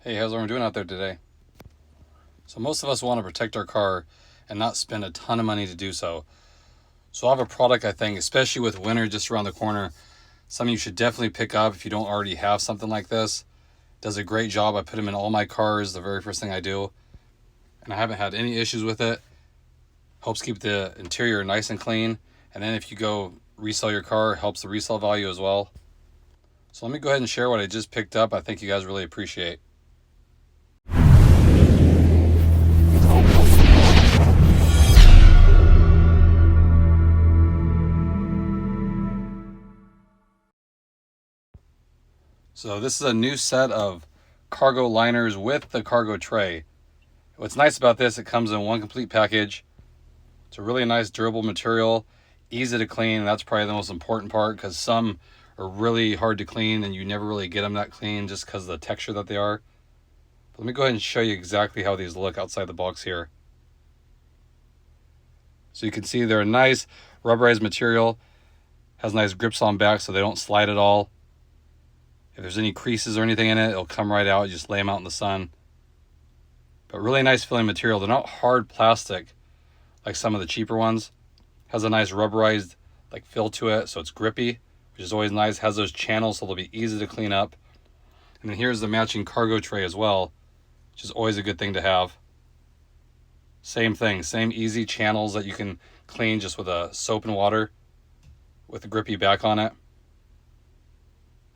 Hey, how's everyone doing out there today? So most of us want to protect our car and not spend a ton of money to do so. So I have a product I think, especially with winter just around the corner, something you should definitely pick up if you don't already have something like this. Does a great job. I put them in all my cars, the very first thing I do. And I haven't had any issues with it. Helps keep the interior nice and clean. And then if you go resell your car, it helps the resale value as well. So let me go ahead and share what I just picked up. I think you guys really appreciate. So this is a new set of cargo liners with the cargo tray. What's nice about this, it comes in one complete package. It's a really nice durable material, easy to clean. That's probably the most important part because some are really hard to clean and you never really get them that clean just because of the texture that they are. But let me go ahead and show you exactly how these look outside the box here. So you can see they're a nice rubberized material, has nice grips on back so they don't slide at all. If there's any creases or anything in it, it'll come right out. You just lay them out in the sun. But really nice feeling material. They're not hard plastic like some of the cheaper ones. Has a nice rubberized like feel to it, so it's grippy, which is always nice. Has those channels so they'll be easy to clean up. And then here's the matching cargo tray as well, which is always a good thing to have. Same thing, same easy channels that you can clean just with a soap and water with a grippy back on it.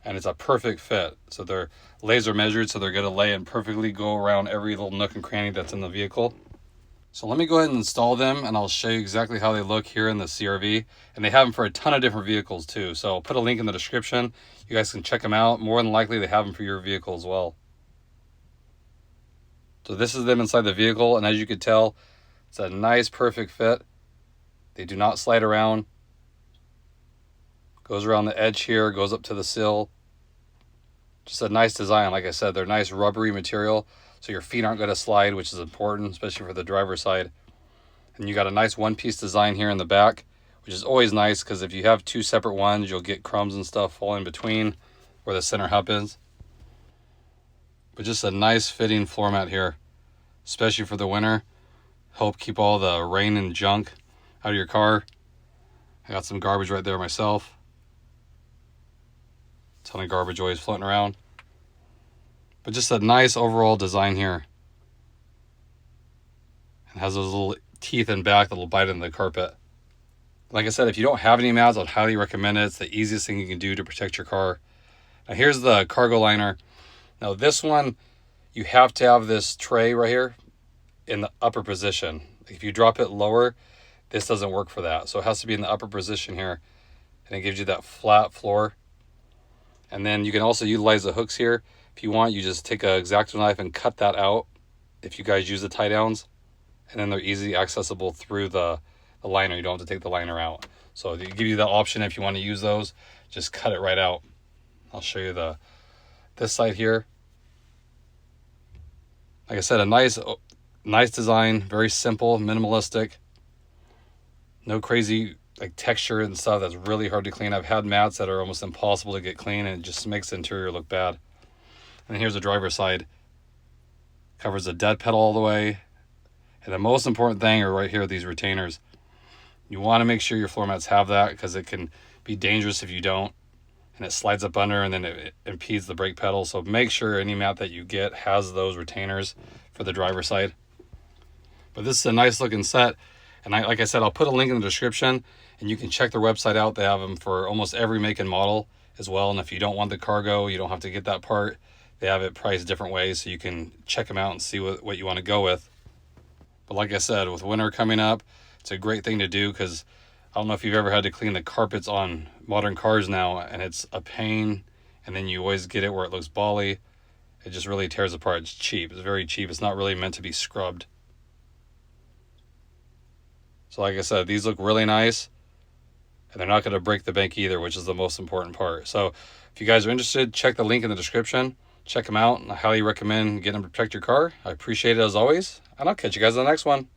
And it's a perfect fit. So they're laser measured, so they're going to lay and perfectly go around every little nook and cranny that's in the vehicle. So let me go ahead and install them, and I'll show you exactly how they look here in the CRV. And they have them for a ton of different vehicles too. So I'll put a link in the description. You guys can check them out. More than likely they have them for your vehicle as well. So this is them inside the vehicle, and as you can tell, it's a nice perfect fit. They do not slide around. Goes around the edge here, goes up to the sill. Just a nice design. Like I said, they're nice rubbery material, so your feet aren't going to slide, which is important, especially for the driver's side. And you got a nice one-piece design here in the back, which is always nice because if you have two separate ones, you'll get crumbs and stuff falling between where the center hub is. But just a nice fitting floor mat here, especially for the winter. Help keep all the rain and junk out of your car. I got some garbage right there myself. Ton of garbage always floating around. But just a nice overall design here. It has those little teeth in back that'll bite into the carpet. Like I said, if you don't have any mats, I'd highly recommend it. It's the easiest thing you can do to protect your car. Now here's the cargo liner. Now this one, you have to have this tray right here in the upper position. If you drop it lower, this doesn't work for that. So it has to be in the upper position here. And it gives you that flat floor. And then you can also utilize the hooks here. If you want, you just take an X-Acto knife and cut that out if you guys use the tie downs. And then they're easily accessible through the liner. You don't have to take the liner out. So they give you the option if you want to use those, just cut it right out. I'll show you this side here. Like I said, a nice design, very simple, minimalistic. No crazy like texture and stuff that's really hard to clean. I've had mats that are almost impossible to get clean, and it just makes the interior look bad. And here's the driver's side. Covers the dead pedal all the way. And the most important thing are right here, these retainers. You want to make sure your floor mats have that because it can be dangerous if you don't. And it slides up under and then it impedes the brake pedal. So make sure any mat that you get has those retainers for the driver's side. But this is a nice looking set. And like I said, I'll put a link in the description and you can check their website out. They have them for almost every make and model as well. And if you don't want the cargo, you don't have to get that part. They have it priced different ways so you can check them out and see what you want to go with. But like I said, with winter coming up, it's a great thing to do because I don't know if you've ever had to clean the carpets on modern cars now, and it's a pain. And then you always get it where it looks bally. It just really tears apart. It's cheap. It's very cheap. It's not really meant to be scrubbed. So like I said, these look really nice. And they're not going to break the bank either, which is the most important part. So if you guys are interested, check the link in the description. Check them out. I highly recommend getting them to protect your car. I appreciate it as always. And I'll catch you guys in the next one.